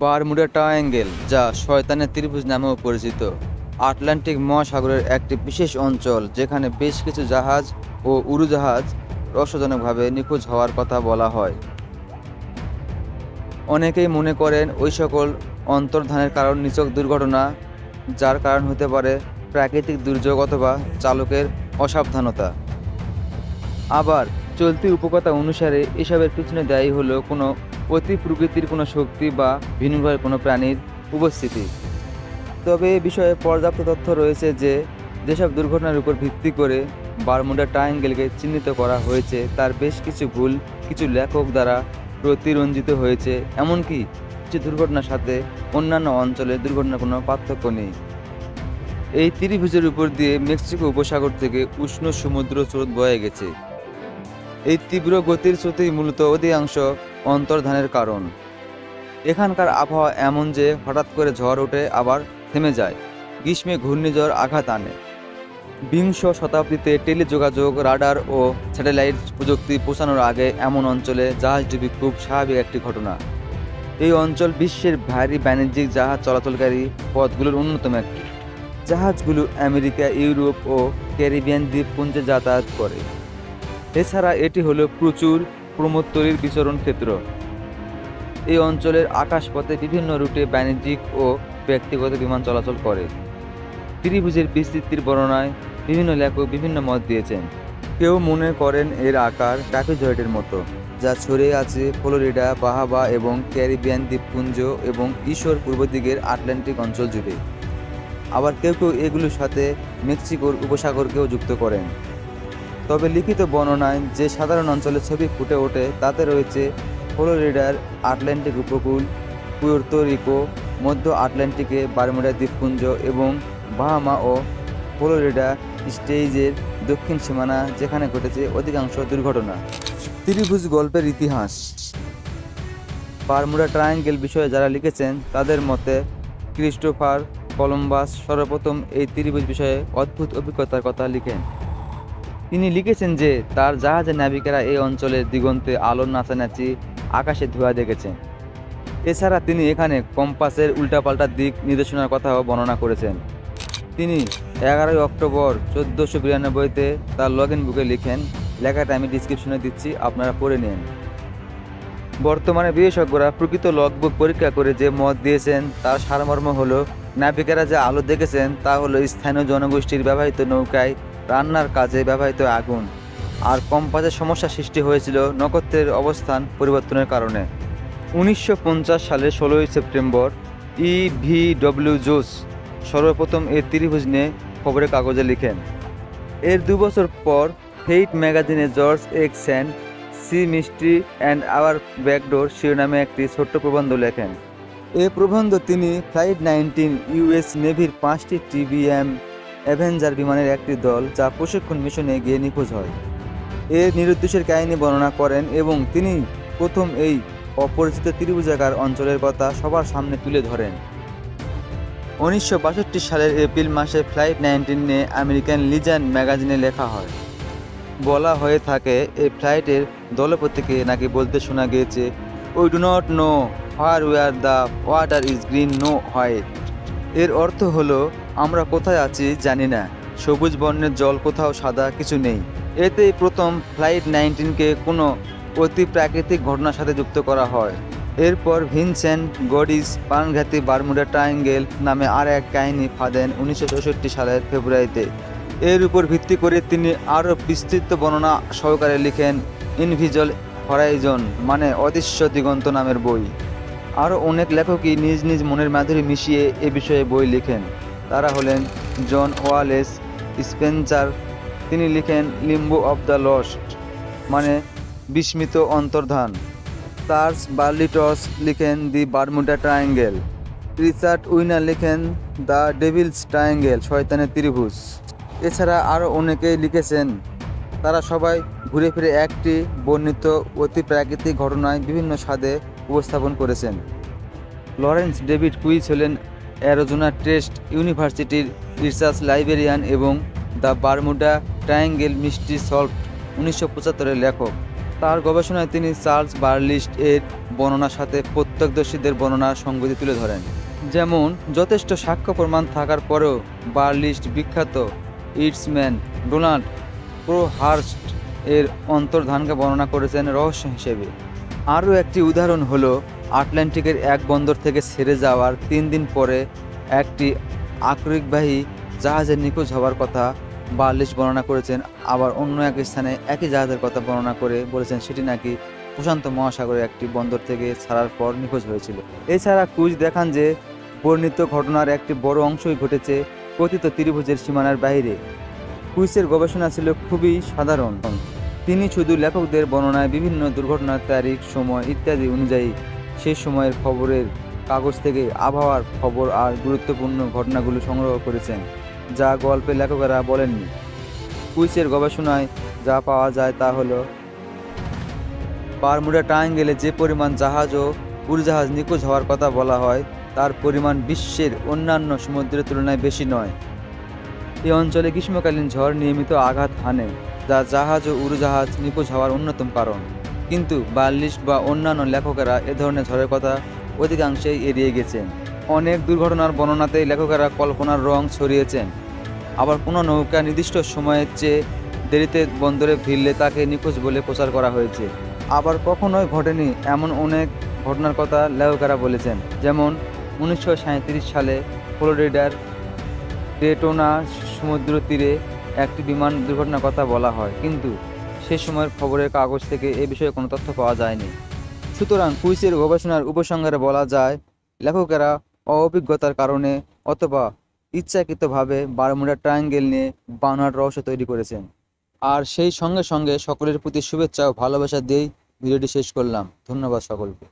Bermuda triangle, যা শয়তানের ত্রিভুজ নামেও পরিচিত, আটলান্টিক মহাসাগরের একটি বিশেষ অঞ্চল যেখানে বেশ কিছু জাহাজ ও উড়োজাহাজ রহস্যজনকভাবে নিখোঁজ হওয়ার কথা বলা হয়। অনেকেই মনে করেন ওই সকল অন্তর্ধানের কারণ নিছক দুর্ঘটনা, যার কারণ হতে পারে প্রাকৃতিক দুর্যোগ অথবা চালকের অসাবধানতা। আবার চলতি উপকথা অনুসারে এসবের পিছনে দায়ী হলো কোনো অতি প্রকৃতির কোনো শক্তি বা ভিন্নভাবে কোনো প্রাণীর উপস্থিতি। তবে এ বিষয়ে পর্যাপ্ত তথ্য রয়েছে যে যেসব দুর্ঘটনার উপর ভিত্তি করে বারমুডা ট্রায়াঙ্গেলকে চিহ্নিত করা হয়েছে তার বেশ কিছু ভুল কিছু লেখক দ্বারা প্রতিরঞ্জিত হয়েছে। এমনকি কিছু দুর্ঘটনার সাথে অন্যান্য অঞ্চলের দুর্ঘটনার কোনো পার্থক্য নেই। এই ত্রিভুজের উপর দিয়ে মেক্সিকো উপসাগর থেকে উষ্ণ সমুদ্র স্রোত বয়ে গেছে। এই তীব্র গতির স্রোতই মূলত অধিকাংশ অন্তর্ধানের কারণ। এখানকার আবহাওয়া এমন যে হঠাৎ করে ঝড় ওঠে আবার থেমে যায়, গ্রীষ্মে ঘূর্ণিঝড় আঘাত আনে। বিংশ শতাব্দীতে টেলিযোগাযোগ, রাডার ও স্যাটেলাইট প্রযুক্তি পৌঁছানোর আগে এমন অঞ্চলে জাহাজডুবি খুব স্বাভাবিক একটি ঘটনা। এই অঞ্চল বিশ্বের ভারী বাণিজ্যিক জাহাজ চলাচলকারী পথগুলোর অন্যতম একটি। জাহাজগুলো আমেরিকা, ইউরোপ ও ক্যারিবিয়ান দ্বীপপুঞ্জে যাতায়াত করে। এছাড়া এটি হলো প্রচুর প্রমোত্তরীর বিচরণ ক্ষেত্র। এই অঞ্চলের আকাশপথে বিভিন্ন রুটে বাণিজ্যিক ও ব্যক্তিগত বিমান চলাচল করে। ত্রিভুজের বিস্তৃতির বর্ণনায় বিভিন্ন লেখক বিভিন্ন মত দিয়েছেন। কেউ মনে করেন এর আকার ট্রাপিজয়েডের মতো, যা ছড়িয়ে আছে ফ্লোরিডা, বাহামা এবং ক্যারিবিয়ান দ্বীপপুঞ্জ এবং ঈশ্বর পূর্ব দিকের আটলান্টিক অঞ্চল জুড়ে। আবার কেউ কেউ এগুলোর সাথে মেক্সিকোর উপসাগরকেও যুক্ত করেন। তবে লিখিত বর্ণনায় যে সাধারণ অঞ্চলের ছবি ফুটে ওঠে তাতে রয়েছে ফ্লোরিডার আটলান্টিক উপকূল, পুয়ের্তো রিকো, মধ্য আটলান্টিকে বারমুডা দ্বীপপুঞ্জ এবং বাহামা ও ফ্লোরিডা স্টেজের দক্ষিণ সীমানা, যেখানে ঘটেছে অধিকাংশ দুর্ঘটনা। ত্রিভুজ গল্পের ইতিহাস। বারমুডা ট্রায়াঙ্গেল বিষয়ে যারা লিখেছেন তাদের মতে ক্রিস্টোফার কলম্বাস সর্বপ্রথম এই ত্রিভুজ বিষয়ে অদ্ভুত অভিজ্ঞতার কথা লিখেন। তিনি লিখেছেন যে তার জাহাজের নাবিকেরা এই অঞ্চলের দিগন্তে আলোর নাচানাচি, আকাশে ধোঁয়া দেখেছেন। এছাড়া তিনি এখানে কম্পাসের উল্টাপাল্টা দিক নির্দেশনার কথাও বর্ণনা করেছেন। তিনি 11 অক্টোবর 1492-তে তার লগইন বুকে লিখেন। লেখাটা আমি ডিসক্রিপশনে দিচ্ছি, আপনারা পড়ে নিন। বর্তমানে বিশেষজ্ঞরা প্রকৃত লগবুক পরীক্ষা করে যে মত দিয়েছেন তার সারমর্ম হলো, নাবিকেরা যে আলো দেখেছেন তা হলো স্থানীয় জনগোষ্ঠীর ব্যবহৃত নৌকায় রান্নার কাজে ব্যবহৃত আগুন, আর কম্পাসের সমস্যা সৃষ্টি হয়েছিল নক্ষত্রের অবস্থান পরিবর্তনের কারণে। 1950 সালের 16 সেপ্টেম্বর EVW জোস সর্বপ্রথম এই ত্রিভুজ নিয়ে খবরের কাগজে লিখেন। এর 2 বছর পর ফেইট ম্যাগাজিনে George X Sand sea mystery and our backdoor শিরোনামে একটি ছোট্ট প্রবন্ধ লেখেন। এই প্রবন্ধ তিনি ফ্লাইট 19 US নেভির 5টি TBM অ্যাভেঞ্জার বিমানের একটি দল যা প্রশিক্ষণ মিশনে গিয়ে নিখোঁজ হয় এর নিরুদ্দেশের কাহিনী বর্ণনা করেন এবং তিনি প্রথম এই অপরিচিত ত্রিভুজাকার অঞ্চলের কথা সবার সামনে তুলে ধরেন। 1962 সালের এপ্রিল মাসে ফ্লাইট 19 নিয়ে আমেরিকান লিজেন্ড ম্যাগাজিনে লেখা হয়। বলা হয়ে থাকে এই ফ্লাইটের দলপতিকে নাকি বলতে শোনা গিয়েছে, we do not know where were the water is green no white. এর অর্থ হলো, আমরা কোথায় আছি জানি না, সবুজ বর্ণের জল কোথাও সাদা কিছু নেই। এতেই প্রথম ফ্লাইট 19কে কোনো অতি প্রাকৃতিক ঘটনার সাথে যুক্ত করা হয়। এরপর ভিনসেন্ট গডিস প্রাণঘাতী বারমুডা ট্রায়াঙ্গেল নামে আর এক কাহিনী ফাঁদেন 1964 সালের ফেব্রুয়ারিতে। এর উপর ভিত্তি করে তিনি আরও বিস্তৃত বর্ণনা সহকারে লিখেন ইনভিজল হরাইজন মানে অদৃশ্য দিগন্ত নামের বই। আরও অনেক লেখকই নিজ নিজ মনের মাধুরী মিশিয়ে এ বিষয়ে বই লিখেন। তারা হলেন জন ওয়ালেস স্পেন্সার, তিনি লিখেন লিম্বো অব দ্য লস্ট মানে বিস্মিত অন্তর্ধান। চার্লস বার্লিটস লিখেন দি বারমুডা ট্রায়াঙ্গেল। রিচার্ড উইনার লিখেন দ্য ডেভিলস ট্রায়াঙ্গেল শয়তানের ত্রিভুজ। এছাড়া আরও অনেকেই লিখেছেন। তারা সবাই ঘুরে ফিরে একটি বর্ণিত অতি প্রাকৃতিক ঘটনায় বিভিন্ন স্বাদে উপস্থাপন করেছেন। লরেন্স ডেভিড কুইস হলেন অ্যারিজোনা স্টেট ইউনিভার্সিটির রিসার্চ লাইব্রেরিয়ান এবং the Bermuda Triangle mystery solved 1975-এর লেখক। তার গবেষণায় তিনি চার্লস বার্লিস্ট এর বর্ণনার সাথে প্রত্যক্ষদর্শীদের বর্ণনার সঙ্গতি তুলে ধরেন। যেমন যথেষ্ট সাক্ষ্য প্রমাণ থাকার পরেও বার্লিস্ট বিখ্যাত ইটসম্যান ডোনাল্ড ক্রোহার্স্ট এর অন্তর্ধানকে বর্ণনা করেছেন রহস্য হিসেবে। আরও একটি উদাহরণ হলো আটলান্টিকের এক বন্দর থেকে ছেড়ে যাওয়ার 3 দিন পরে একটি আকরিকবাহী জাহাজের নিখোঁজ হওয়ার কথা বার্লিস্ট বর্ণনা করেছেন। আবার অন্য এক স্থানে একই জাহাজের কথা বর্ণনা করে বলেছেন সেটি নাকি প্রশান্ত মহাসাগরের একটি বন্দর থেকে ছাড়ার পর নিখোঁজ হয়েছিল। এছাড়া কুইজ দেখান যে বর্ণিত ঘটনার একটি বড় অংশই ঘটেছে কথিত ত্রিভুজের সীমানার বাইরে। কুইসের গবেষণা ছিল খুবই সাধারণ। তিনি শুধু লেখকদের বর্ণনায় বিভিন্ন দুর্ঘটনার তারিখ, সময় ইত্যাদি অনুযায়ী সেই সময়ের খবরের কাগজ থেকে আবহাওয়ার খবর আর গুরুত্বপূর্ণ ঘটনাগুলো সংগ্রহ করেছেন, যা গল্পের লেখকেরা বলেননি। কুইসের গবেষণায় যা পাওয়া যায় তা হলো বারমুডা ট্রায়াঙ্গেলে যে পরিমাণ জাহাজ ও উড়োজাহাজ নিখোঁজ হওয়ার কথা বলা হয় তার পরিমাণ বিশ্বের অন্যান্য সমুদ্রের তুলনায় বেশি নয়। এই অঞ্চলে গ্রীষ্মকালীন ঝড় নিয়মিত আঘাত হানে, যা জাহাজ ও উড়োজাহাজ নিখোঁজ হওয়ার অন্যতম কারণ। কিন্তু বার্লিস্ট বা অন্যান্য লেখকেরা এ ধরনের ঝড়ের কথা অধিকাংশেই এড়িয়ে গেছেন। অনেক দুর্ঘটনার বর্ণনাতেই লেখকেরা কল্পনার রং ছড়িয়েছেন। আবার কোনো নৌকা নির্দিষ্ট সময়ের চেয়ে দেরিতে বন্দরে ভিড়লে তাকে নিখোঁজ বলে প্রচার করা হয়েছে। আবার কখনোই ঘটেনি এমন অনেক ঘটনার কথা লেখকেরা বলেছেন। যেমন 1937 সালে ফ্লোরিডার ডেটোনা সমুদ্র তীরে একটি বিমান দুর্ঘটনার কথা বলা হয়, কিন্তু সে সময়ের খবরের কাগজ থেকে এ বিষয়ে কোনো তথ্য পাওয়া যায়নি। সুতরাং কুইসের গবেষণার উপসংহারে বলা যায় লেখকেরা অভিজ্ঞতার কারণে অথবা ইচ্ছাকৃতভাবে বারমুডা ট্রায়াঙ্গেল নিয়ে বানোয়াট রহস্য তৈরি করেছেন। আর সেই সঙ্গে সঙ্গে সকলের প্রতি শুভেচ্ছা ও ভালোবাসা দিয়েই ভিডিওটি শেষ করলাম। ধন্যবাদ সকলকে।